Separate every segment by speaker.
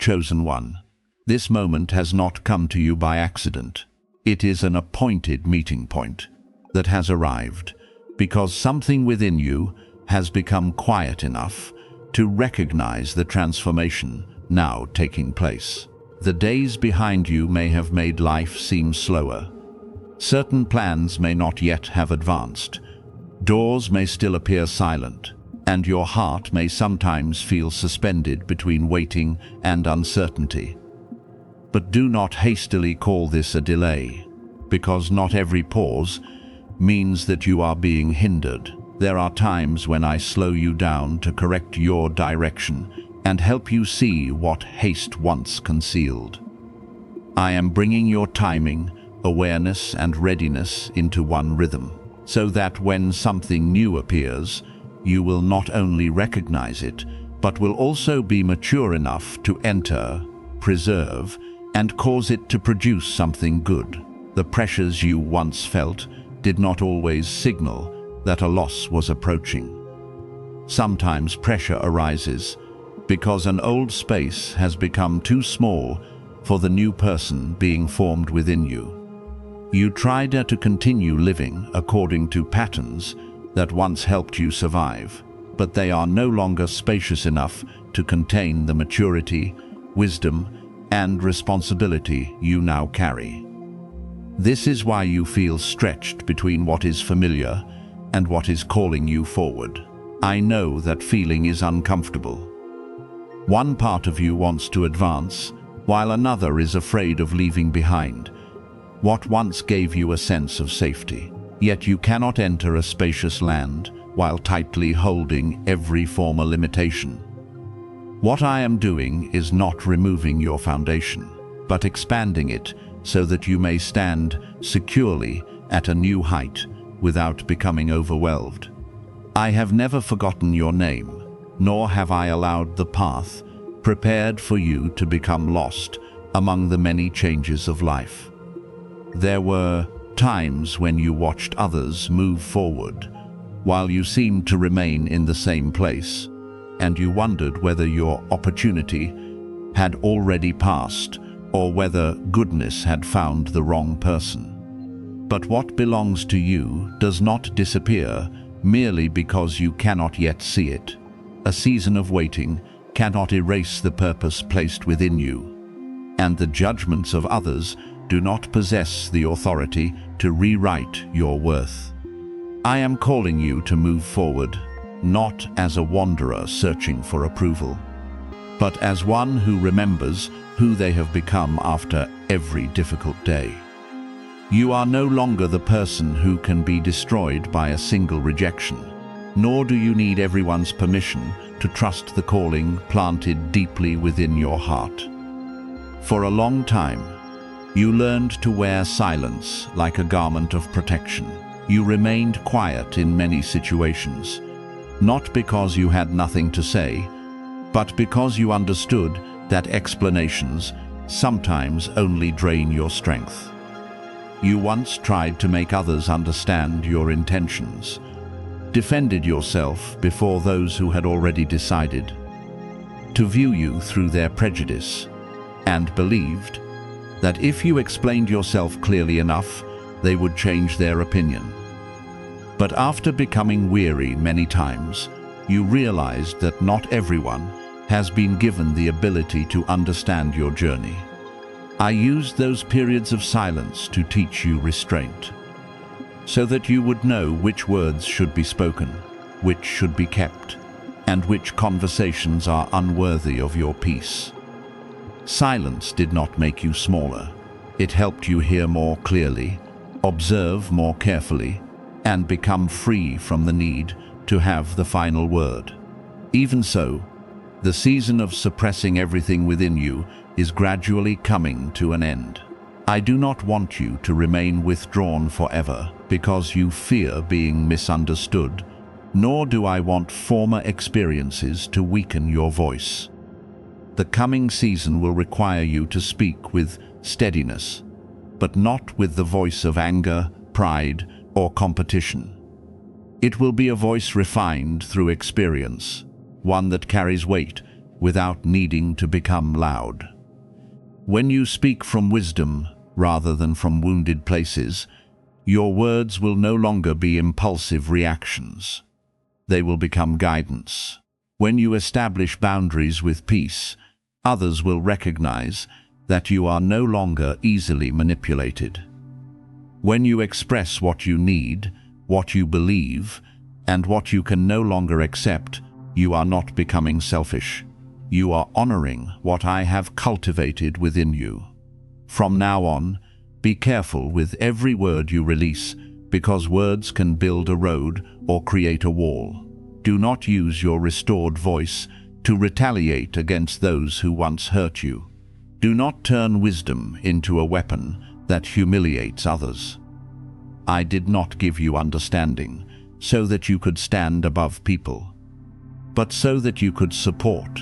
Speaker 1: chosen one. This moment has not come to you by accident. It is an appointed meeting point that has arrived because something within you has become quiet enough to recognize the transformation now taking place. The days behind you may have made life seem slower. Certain plans may not yet have advanced. Doors may still appear silent, and your heart may sometimes feel suspended between waiting and uncertainty. But do not hastily call this a delay, because not every pause means that you are being hindered. There are times when I slow you down to correct your direction and help you see what haste once concealed. I am bringing your timing, awareness, and readiness into one rhythm, so that when something new appears, you will not only recognize it, but will also be mature enough to enter, preserve, and cause it to produce something good. The pressures you once felt did not always signal that a loss was approaching. Sometimes pressure arises because an old space has become too small for the new person being formed within you. You tried to continue living according to patterns that once helped you survive, but they are no longer spacious enough to contain the maturity, wisdom, and responsibility you now carry. This is why you feel stretched between what is familiar and what is calling you forward. I know that feeling is uncomfortable. One part of you wants to advance, while another is afraid of leaving behind what once gave you a sense of safety. Yet you cannot enter a spacious land while tightly holding every former limitation. What I am doing is not removing your foundation, but expanding it so that you may stand securely at a new height without becoming overwhelmed. I have never forgotten your name, nor have I allowed the path prepared for you to become lost among the many changes of life. There were times when you watched others move forward, while you seemed to remain in the same place, and you wondered whether your opportunity had already passed or whether goodness had found the wrong person. But what belongs to you does not disappear merely because you cannot yet see it. A season of waiting cannot erase the purpose placed within you, and the judgments of others do not possess the authority to rewrite your worth. I am calling you to move forward, not as a wanderer searching for approval, but as one who remembers who they have become after every difficult day. You are no longer the person who can be destroyed by a single rejection, nor do you need everyone's permission to trust the calling planted deeply within your heart. For a long time, you learned to wear silence like a garment of protection. You remained quiet in many situations, not because you had nothing to say, but because you understood that explanations sometimes only drain your strength. You once tried to make others understand your intentions, defended yourself before those who had already decided to view you through their prejudice, and believed that if you explained yourself clearly enough, they would change their opinion. But after becoming weary many times, you realized that not everyone has been given the ability to understand your journey. I used those periods of silence to teach you restraint, so that you would know which words should be spoken, which should be kept, and which conversations are unworthy of your peace. Silence did not make you smaller. It helped you hear more clearly, observe more carefully, and become free from the need to have the final word. Even so, the season of suppressing everything within you is gradually coming to an end. I do not want you to remain withdrawn forever because you fear being misunderstood, nor do I want former experiences to weaken your voice. The coming season will require you to speak with steadiness, but not with the voice of anger, pride, or competition. It will be a voice refined through experience, one that carries weight without needing to become loud. When you speak from wisdom rather than from wounded places, your words will no longer be impulsive reactions. They will become guidance. When you establish boundaries with peace, others will recognize that you are no longer easily manipulated. When you express what you need, what you believe, and what you can no longer accept, you are not becoming selfish. You are honoring what I have cultivated within you. From now on, be careful with every word you release, because words can build a road or create a wall. Do not use your restored voice to retaliate against those who once hurt you. Do not turn wisdom into a weapon that humiliates others. I did not give you understanding so that you could stand above people, but so that you could support,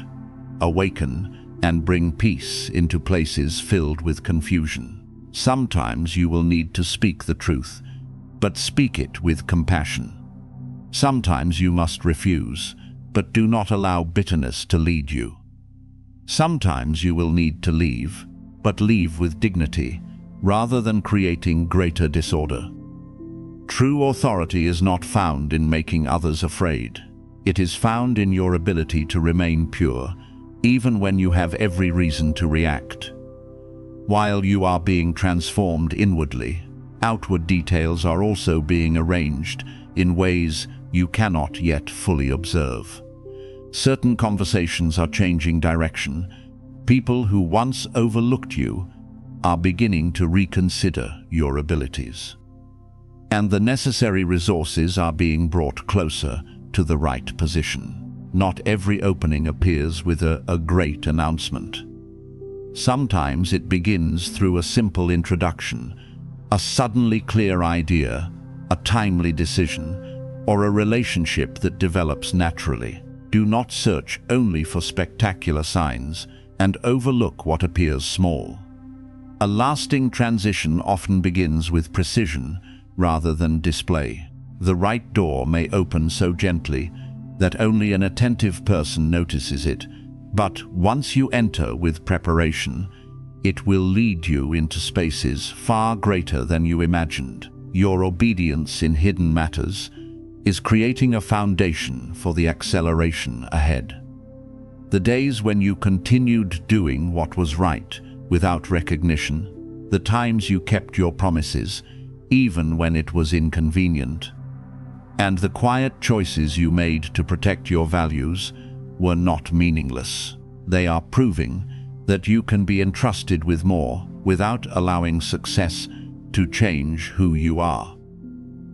Speaker 1: awaken, and bring peace into places filled with confusion. Sometimes you will need to speak the truth, but speak it with compassion. Sometimes you must refuse, but do not allow bitterness to lead you. Sometimes you will need to leave, but leave with dignity, rather than creating greater disorder. True authority is not found in making others afraid. It is found in your ability to remain pure, even when you have every reason to react. While you are being transformed inwardly, outward details are also being arranged in ways you cannot yet fully observe. Certain conversations are changing direction. People who once overlooked you are beginning to reconsider your abilities. And the necessary resources are being brought closer to the right position. Not every opening appears with a great announcement. Sometimes it begins through a simple introduction, a suddenly clear idea, a timely decision, or a relationship that develops naturally. Do not search only for spectacular signs and overlook what appears small. A lasting transition often begins with precision rather than display. The right door may open so gently that only an attentive person notices it, but once you enter with preparation, it will lead you into spaces far greater than you imagined. Your obedience in hidden matters is creating a foundation for the acceleration ahead. The days when you continued doing what was right without recognition, the times you kept your promises even when it was inconvenient, and the quiet choices you made to protect your values were not meaningless. They are proving that you can be entrusted with more without allowing success to change who you are.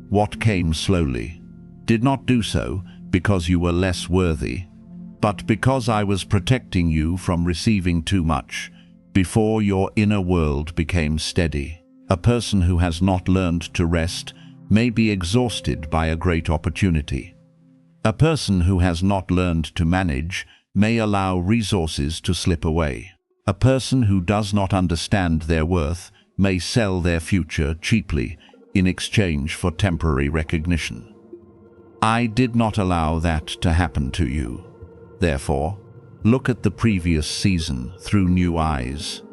Speaker 1: What came slowly did not do so because you were less worthy, but because I was protecting you from receiving too much before your inner world became steady. A person who has not learned to rest may be exhausted by a great opportunity. A person who has not learned to manage may allow resources to slip away. A person who does not understand their worth may sell their future cheaply in exchange for temporary recognition. I did not allow that to happen to you. Therefore, look at the previous season through new eyes.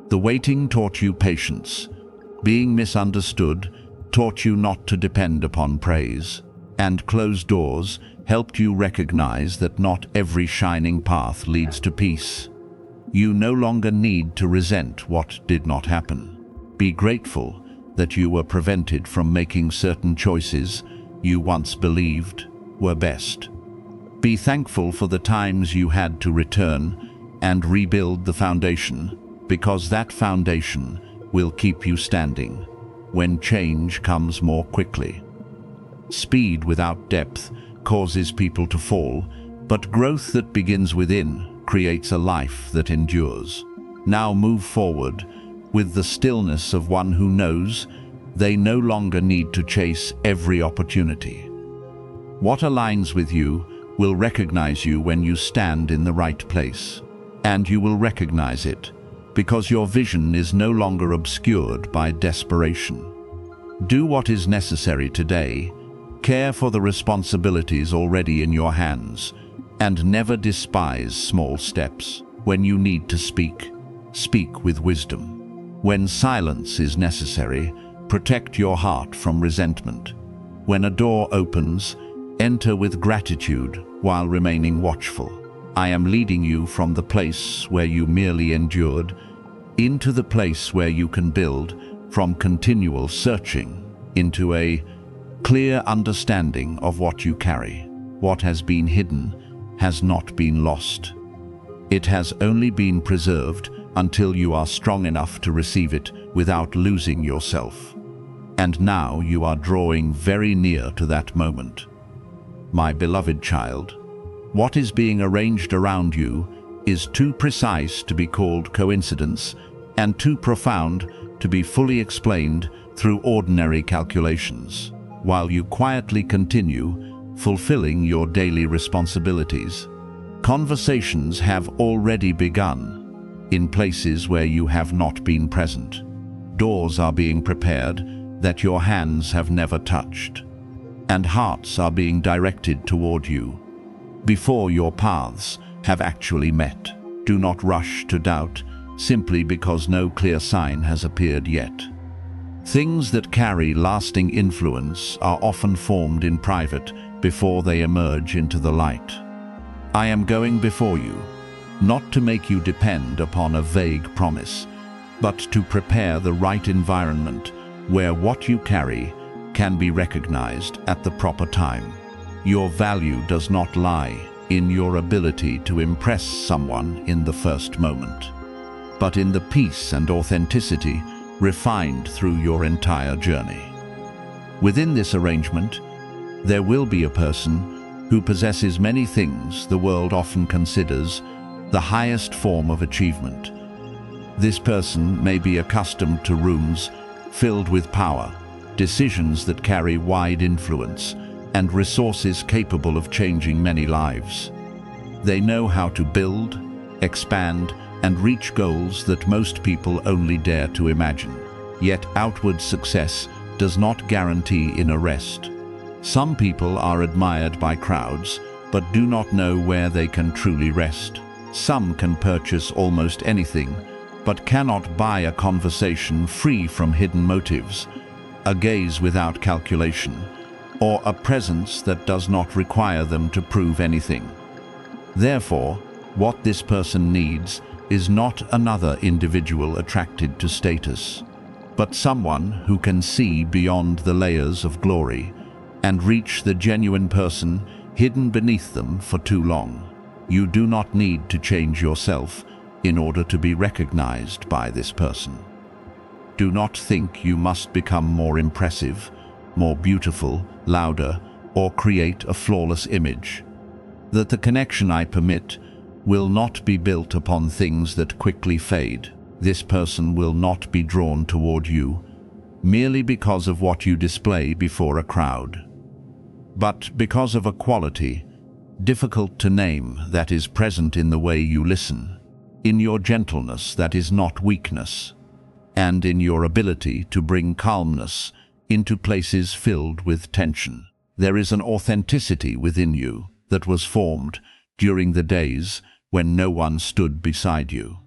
Speaker 1: The waiting taught you patience. Being misunderstood taught you not to depend upon praise, and closed doors helped you recognize that not every shining path leads to peace. You no longer need to resent what did not happen. Be grateful that you were prevented from making certain choices you once believed were best. Be thankful for the times you had to return and rebuild the foundation, because that foundation will keep you standing when change comes more quickly. Speed without depth causes people to fall, but growth that begins within creates a life that endures. Now move forward with the stillness of one who knows they no longer need to chase every opportunity. What aligns with you will recognize you when you stand in the right place, and you will recognize it because your vision is no longer obscured by desperation. Do what is necessary today. Care for the responsibilities already in your hands. And never despise small steps. When you need to speak, speak with wisdom. When silence is necessary, protect your heart from resentment. When a door opens, enter with gratitude while remaining watchful. I am leading you from the place where you merely endured into the place where you can build, from continual searching into a clear understanding of what you carry. What has been hidden has not been lost. It has only been preserved until you are strong enough to receive it without losing yourself. And now you are drawing very near to that moment. My beloved child, what is being arranged around you is too precise to be called coincidence and too profound to be fully explained through ordinary calculations. While you quietly continue fulfilling your daily responsibilities, conversations have already begun in places where you have not been present. Doors are being prepared that your hands have never touched, and hearts are being directed toward you before your paths have actually met. Do not rush to doubt simply because no clear sign has appeared yet. Things that carry lasting influence are often formed in private before they emerge into the light. I am going before you, not to make you depend upon a vague promise, but to prepare the right environment where what you carry can be recognized at the proper time. Your value does not lie in your ability to impress someone in the first moment, but in the peace and authenticity refined through your entire journey. Within this arrangement, there will be a person who possesses many things the world often considers the highest form of achievement. This person may be accustomed to rooms filled with power, decisions that carry wide influence, and resources capable of changing many lives. They know how to build, expand, and reach goals that most people only dare to imagine. Yet outward success does not guarantee inner rest. Some people are admired by crowds, but do not know where they can truly rest. Some can purchase almost anything, but cannot buy a conversation free from hidden motives, a gaze without calculation, or a presence that does not require them to prove anything. Therefore, what this person needs is not another individual attracted to status, but someone who can see beyond the layers of glory and reach the genuine person hidden beneath them for too long. You do not need to change yourself in order to be recognized by this person. Do not think you must become more impressive, more beautiful, louder, or create a flawless image. That the connection I permit will not be built upon things that quickly fade. This person will not be drawn toward you merely because of what you display before a crowd, but because of a quality difficult to name that is present in the way you listen, in your gentleness that is not weakness, and in your ability to bring calmness into places filled with tension. There is an authenticity within you that was formed during the days when no one stood beside you,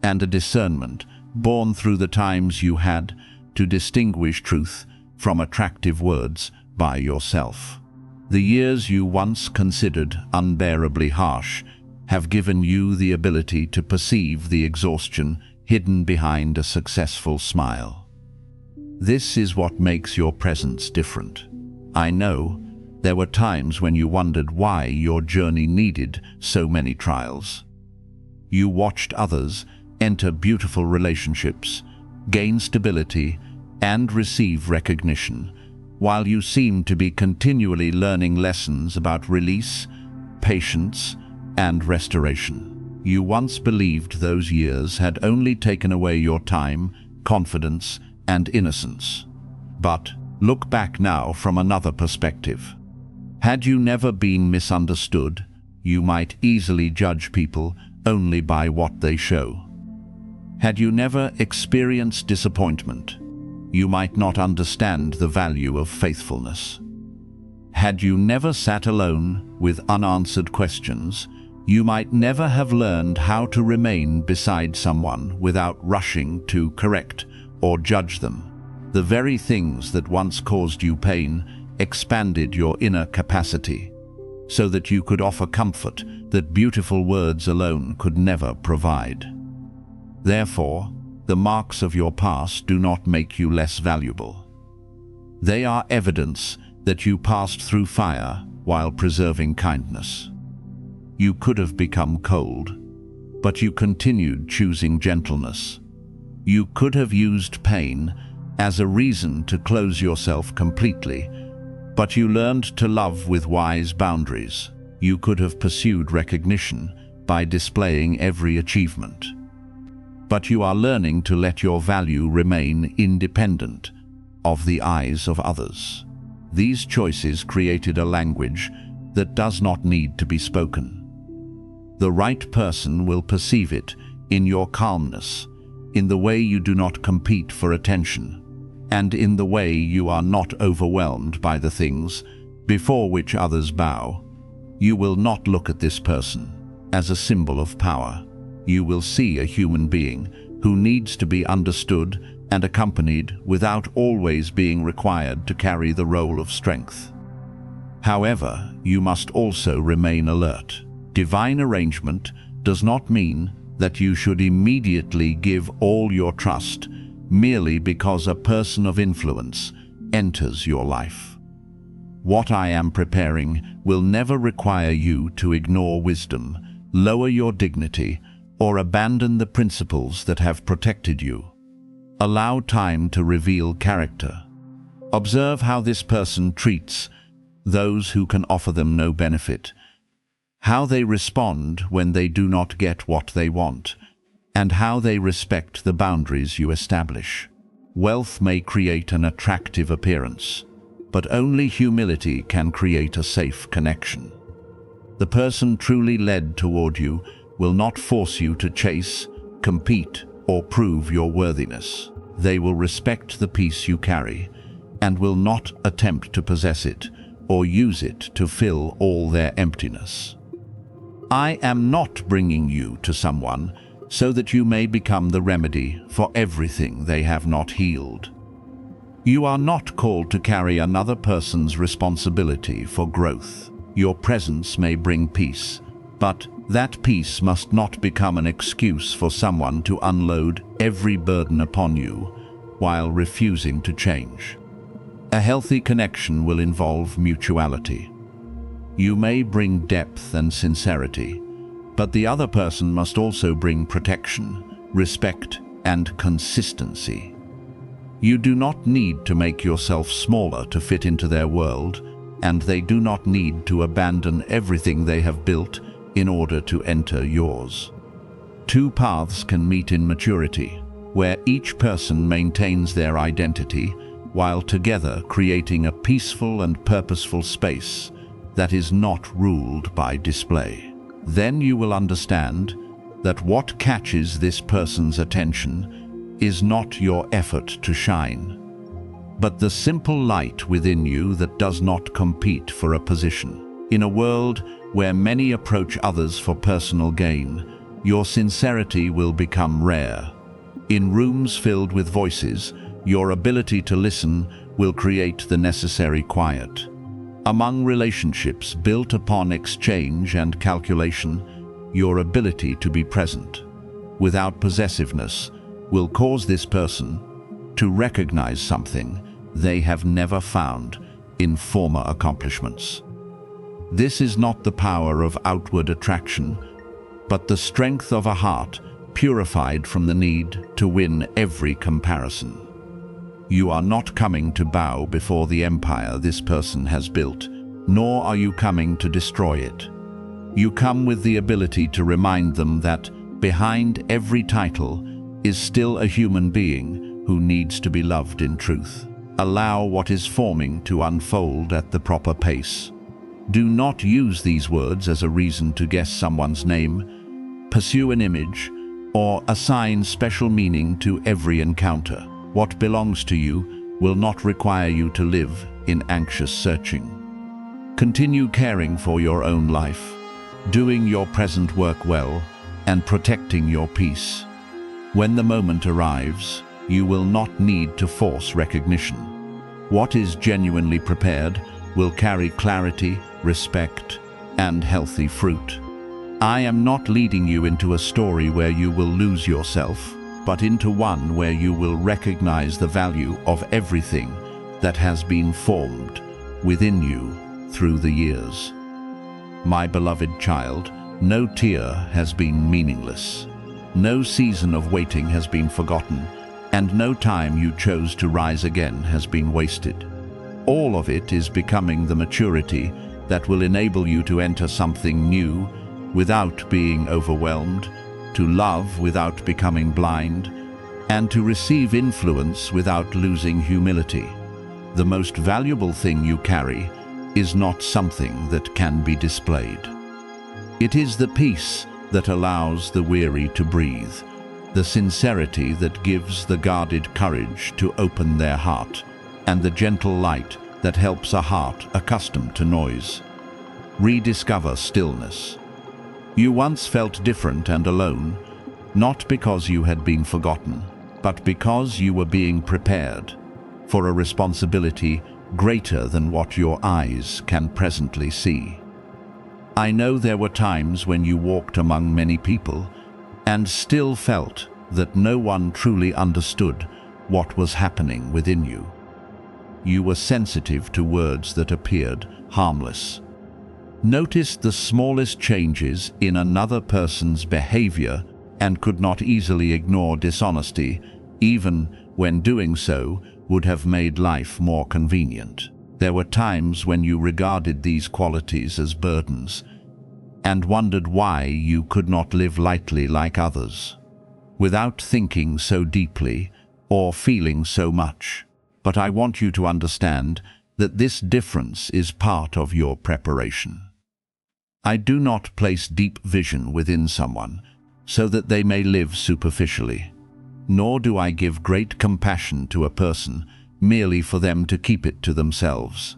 Speaker 1: and a discernment born through the times you had to distinguish truth from attractive words by yourself. The years you once considered unbearably harsh have given you the ability to perceive the exhaustion hidden behind a successful smile. This is what makes your presence different. I know there were times when you wondered why your journey needed so many trials. You watched others enter beautiful relationships, gain stability, and receive recognition, while you seemed to be continually learning lessons about release, patience, and restoration. You once believed those years had only taken away your time, confidence, and innocence. But look back now from another perspective. Had you never been misunderstood, you might easily judge people only by what they show. Had you never experienced disappointment, you might not understand the value of faithfulness. Had you never sat alone with unanswered questions, you might never have learned how to remain beside someone without rushing to correct or judge them. The very things that once caused you pain expanded your inner capacity, so that you could offer comfort that beautiful words alone could never provide. Therefore, the marks of your past do not make you less valuable. They are evidence that you passed through fire while preserving kindness. You could have become cold, but you continued choosing gentleness. You could have used pain as a reason to close yourself completely, but you learned to love with wise boundaries. You could have pursued recognition by displaying every achievement, but you are learning to let your value remain independent of the eyes of others. These choices created a language that does not need to be spoken. The right person will perceive it in your calmness, in the way you do not compete for attention, and in the way you are not overwhelmed by the things before which others bow. You will not look at this person as a symbol of power. You will see a human being who needs to be understood and accompanied without always being required to carry the role of strength. However, you must also remain alert. Divine arrangement does not mean that you should immediately give all your trust merely because a person of influence enters your life. What I am preparing will never require you to ignore wisdom, lower your dignity, or abandon the principles that have protected you. Allow time to reveal character. Observe how this person treats those who can offer them no benefit, how they respond when they do not get what they want, and how they respect the boundaries you establish. Wealth may create an attractive appearance, but only humility can create a safe connection. The person truly led toward you will not force you to chase, compete, or prove your worthiness. They will respect the peace you carry and will not attempt to possess it or use it to fill all their emptiness. I am not bringing you to someone so that you may become the remedy for everything they have not healed. You are not called to carry another person's responsibility for growth. Your presence may bring peace, but that peace must not become an excuse for someone to unload every burden upon you while refusing to change. A healthy connection will involve mutuality. You may bring depth and sincerity, but the other person must also bring protection, respect, and consistency. You do not need to make yourself smaller to fit into their world, and they do not need to abandon everything they have built in order to enter yours. Two paths can meet in maturity, where each person maintains their identity while together creating a peaceful and purposeful space that is not ruled by display. Then you will understand that what catches this person's attention is not your effort to shine, but the simple light within you that does not compete for a position. In a world where many approach others for personal gain, your sincerity will become rare. In rooms filled with voices, your ability to listen will create the necessary quiet. Among relationships built upon exchange and calculation, your ability to be present without possessiveness will cause this person to recognize something they have never found in former accomplishments. This is not the power of outward attraction, but the strength of a heart purified from the need to win every comparison. You are not coming to bow before the empire this person has built, nor are you coming to destroy it. You come with the ability to remind them that behind every title is still a human being who needs to be loved in truth. Allow what is forming to unfold at the proper pace. Do not use these words as a reason to guess someone's name, pursue an image, or assign special meaning to every encounter. What belongs to you will not require you to live in anxious searching. Continue caring for your own life, doing your present work well, and protecting your peace. When the moment arrives, you will not need to force recognition. What is genuinely prepared will carry clarity, respect, and healthy fruit. I am not leading you into a story where you will lose yourself, but into one where you will recognize the value of everything that has been formed within you through the years. My beloved child, no tear has been meaningless. No season of waiting has been forgotten, and no time you chose to rise again has been wasted. All of it is becoming the maturity that will enable you to enter something new without being overwhelmed, to love without becoming blind, and to receive influence without losing humility. The most valuable thing you carry is not something that can be displayed. It is the peace that allows the weary to breathe, the sincerity that gives the guarded courage to open their heart, and the gentle light that helps a heart accustomed to noise rediscover stillness. You once felt different and alone, not because you had been forgotten, but because you were being prepared for a responsibility greater than what your eyes can presently see. I know there were times when you walked among many people and still felt that no one truly understood what was happening within you. You were sensitive to words that appeared harmless. Noticed the smallest changes in another person's behavior and could not easily ignore dishonesty, even when doing so would have made life more convenient. There were times when you regarded these qualities as burdens and wondered why you could not live lightly like others, without thinking so deeply or feeling so much. But I want you to understand that this difference is part of your preparation. I do not place deep vision within someone so that they may live superficially, nor do I give great compassion to a person merely for them to keep it to themselves.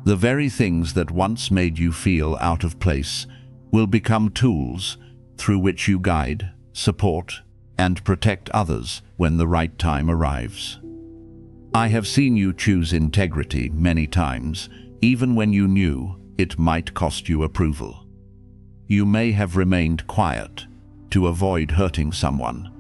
Speaker 1: The very things that once made you feel out of place will become tools through which you guide, support, and protect others when the right time arrives. I have seen you choose integrity many times, even when you knew it might cost you approval. You may have remained quiet to avoid hurting someone,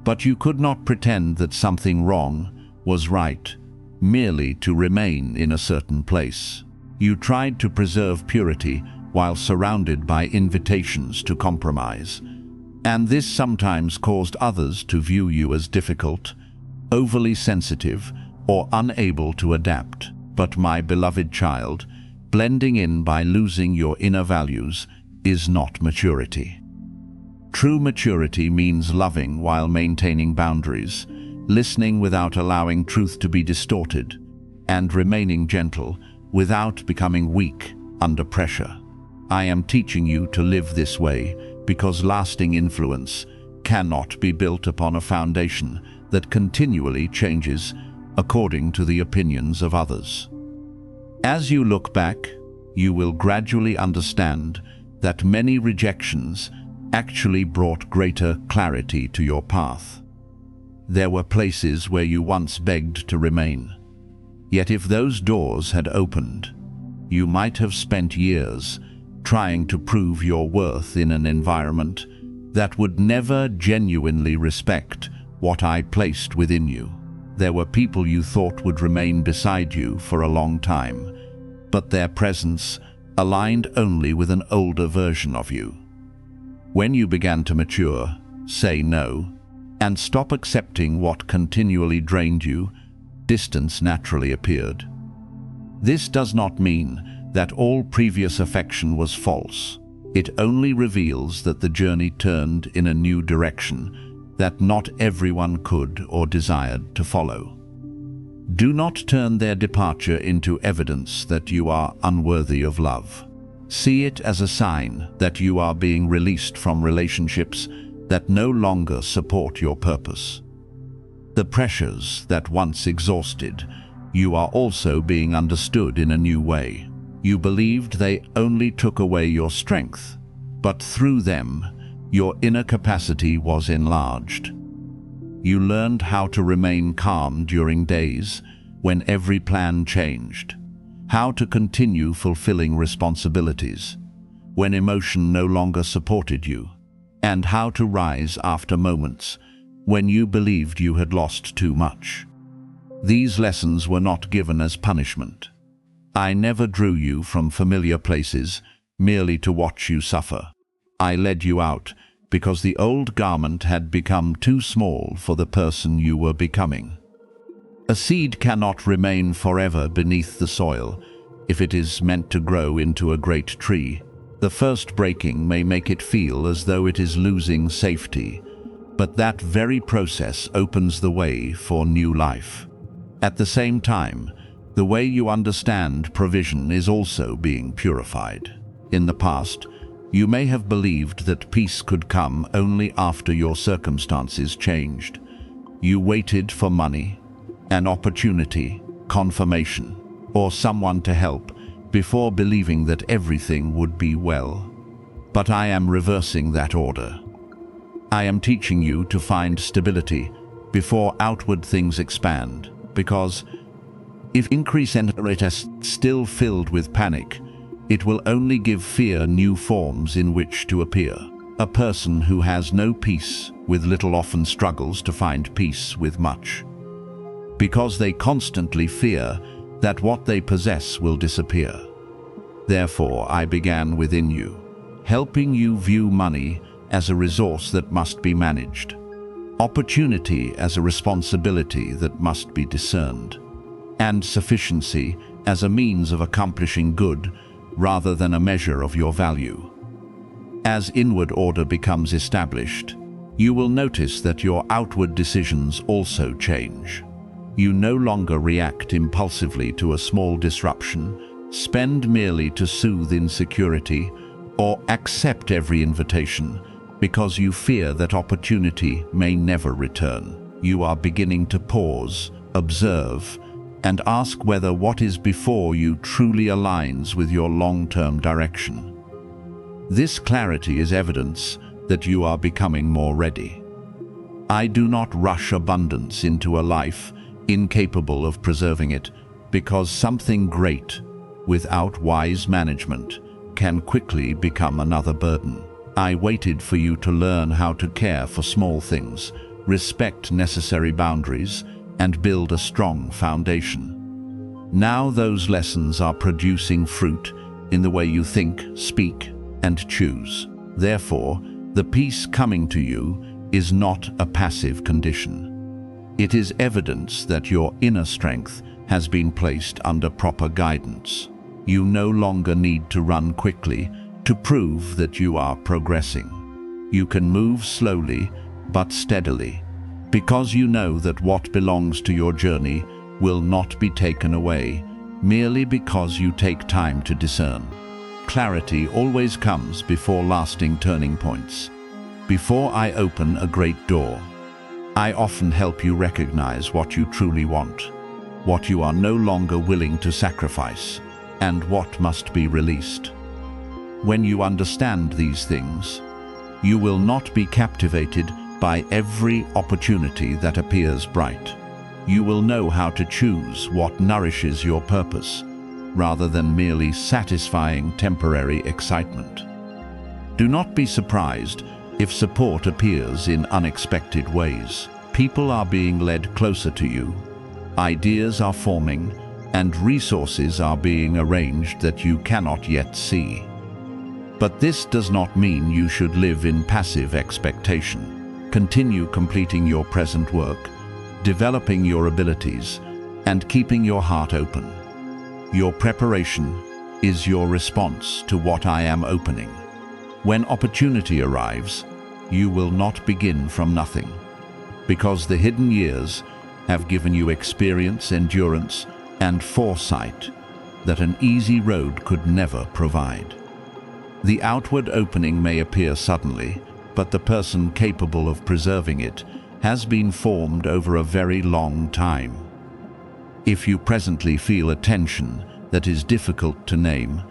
Speaker 1: but you could not pretend that something wrong was right merely to remain in a certain place. You tried to preserve purity while surrounded by invitations to compromise, and this sometimes caused others to view you as difficult, overly sensitive, or unable to adapt. But my beloved child, blending in by losing your inner values is not maturity. True maturity means loving while maintaining boundaries, listening without allowing truth to be distorted, and remaining gentle without becoming weak under pressure. I am teaching you to live this way because lasting influence cannot be built upon a foundation that continually changes according to the opinions of others. As you look back, you will gradually understand that many rejections actually brought greater clarity to your path. There were places where you once begged to remain. Yet if those doors had opened, you might have spent years trying to prove your worth in an environment that would never genuinely respect what I placed within you. There were people you thought would remain beside you for a long time, but their presence aligned only with an older version of you. When you began to mature, say no, and stop accepting what continually drained you, distance naturally appeared. This does not mean that all previous affection was false. It only reveals that the journey turned in a new direction that not everyone could or desired to follow. Do not turn their departure into evidence that you are unworthy of love. See it as a sign that you are being released from relationships that no longer support your purpose. The pressures that once exhausted, you are also being understood in a new way. You believed they only took away your strength, but through them, your inner capacity was enlarged. You learned how to remain calm during days when every plan changed, how to continue fulfilling responsibilities when emotion no longer supported you, and how to rise after moments when you believed you had lost too much. These lessons were not given as punishment. I never drew you from familiar places merely to watch you suffer. I led you out because the old garment had become too small for the person you were becoming. A seed cannot remain forever beneath the soil if it is meant to grow into a great tree. The first breaking may make it feel as though it is losing safety, but that very process opens the way for new life. At the same time, the way you understand provision is also being purified. In the past, you may have believed that peace could come only after your circumstances changed. You waited for money, an opportunity, confirmation, or someone to help before believing that everything would be well. But I am reversing that order. I am teaching you to find stability before outward things expand, because if increase and rate is still filled with panic, it will only give fear new forms in which to appear. A person who has no peace with little often struggles to find peace with much, because they constantly fear that what they possess will disappear. Therefore, I began within you, helping you view money as a resource that must be managed, opportunity as a responsibility that must be discerned, and sufficiency as a means of accomplishing good rather than a measure of your value. As inward order becomes established, you will notice that your outward decisions also change. You no longer react impulsively to a small disruption, spend merely to soothe insecurity, or accept every invitation because you fear that opportunity may never return. You are beginning to pause, observe, and ask whether what is before you truly aligns with your long-term direction. This clarity is evidence that you are becoming more ready. I do not rush abundance into a life incapable of preserving it, because something great, without wise management, can quickly become another burden. I waited for you to learn how to care for small things, respect necessary boundaries, and build a strong foundation. Now those lessons are producing fruit in the way you think, speak, and choose. Therefore, the peace coming to you is not a passive condition. It is evidence that your inner strength has been placed under proper guidance. You no longer need to run quickly to prove that you are progressing. You can move slowly but steadily, because you know that what belongs to your journey will not be taken away merely because you take time to discern. Clarity always comes before lasting turning points. Before I open a great door, I often help you recognize what you truly want, what you are no longer willing to sacrifice, and what must be released. When you understand these things, you will not be captivated by every opportunity that appears bright. You will know how to choose what nourishes your purpose, rather than merely satisfying temporary excitement. Do not be surprised if support appears in unexpected ways. People are being led closer to you, ideas are forming, and resources are being arranged that you cannot yet see. But this does not mean you should live in passive expectation. Continue completing your present work, developing your abilities, and keeping your heart open. Your preparation is your response to what I am opening. When opportunity arrives, you will not begin from nothing, because the hidden years have given you experience, endurance, and foresight that an easy road could never provide. The outward opening may appear suddenly, but the person capable of preserving it has been formed over a very long time. If you presently feel a tension that is difficult to name,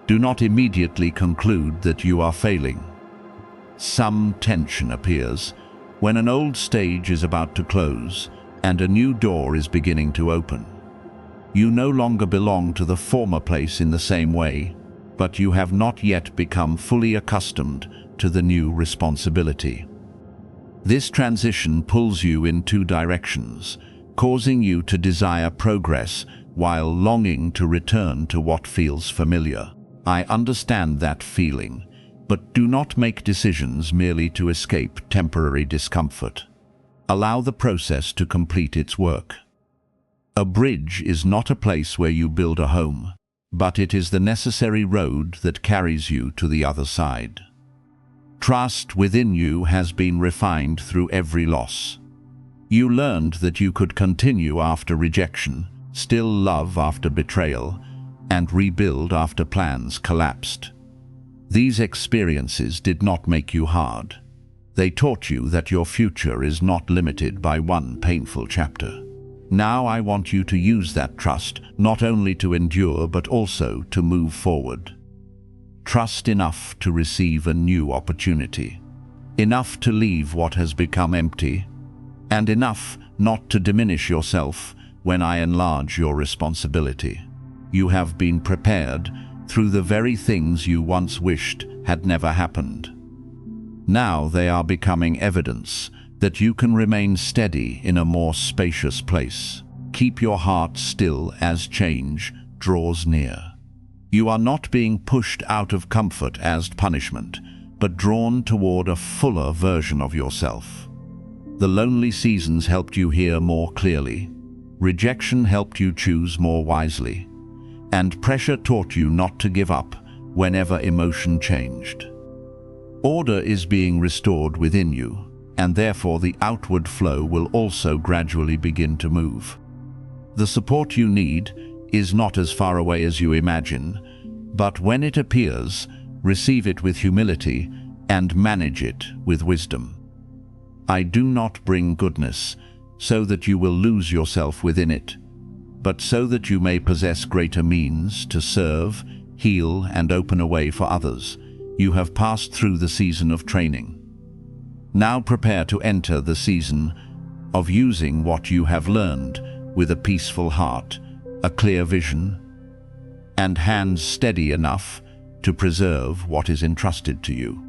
Speaker 1: do not immediately conclude that you are failing. Some tension appears when an old stage is about to close and a new door is beginning to open. You no longer belong to the former place in the same way, but you have not yet become fully accustomed to the new responsibility. This transition pulls you in two directions, causing you to desire progress while longing to return to what feels familiar. I understand that feeling, but do not make decisions merely to escape temporary discomfort. Allow the process to complete its work. A bridge is not a place where you build a home, but it is the necessary road that carries you to the other side. Trust within you has been refined through every loss. You learned that you could continue after rejection, still love after betrayal, and rebuild after plans collapsed. These experiences did not make you hard. They taught you that your future is not limited by one painful chapter. Now I want you to use that trust not only to endure but also to move forward. Trust enough to receive a new opportunity, enough to leave what has become empty, and enough not to diminish yourself when I enlarge your responsibility. You have been prepared through the very things you once wished had never happened. Now they are becoming evidence that you can remain steady in a more spacious place. Keep your heart still as change draws near. You are not being pushed out of comfort as punishment, but drawn toward a fuller version of yourself. The lonely seasons helped you hear more clearly. Rejection helped you choose more wisely. And pressure taught you not to give up whenever emotion changed. Order is being restored within you, and therefore the outward flow will also gradually begin to move. The support you need is not as far away as you imagine, but when it appears, receive it with humility and manage it with wisdom. I do not bring goodness so that you will lose yourself within it, but so that you may possess greater means to serve, heal, and open a way for others. You have passed through the season of training. Now prepare to enter the season of using what you have learned with a peaceful heart, a clear vision, and hands steady enough to preserve what is entrusted to you.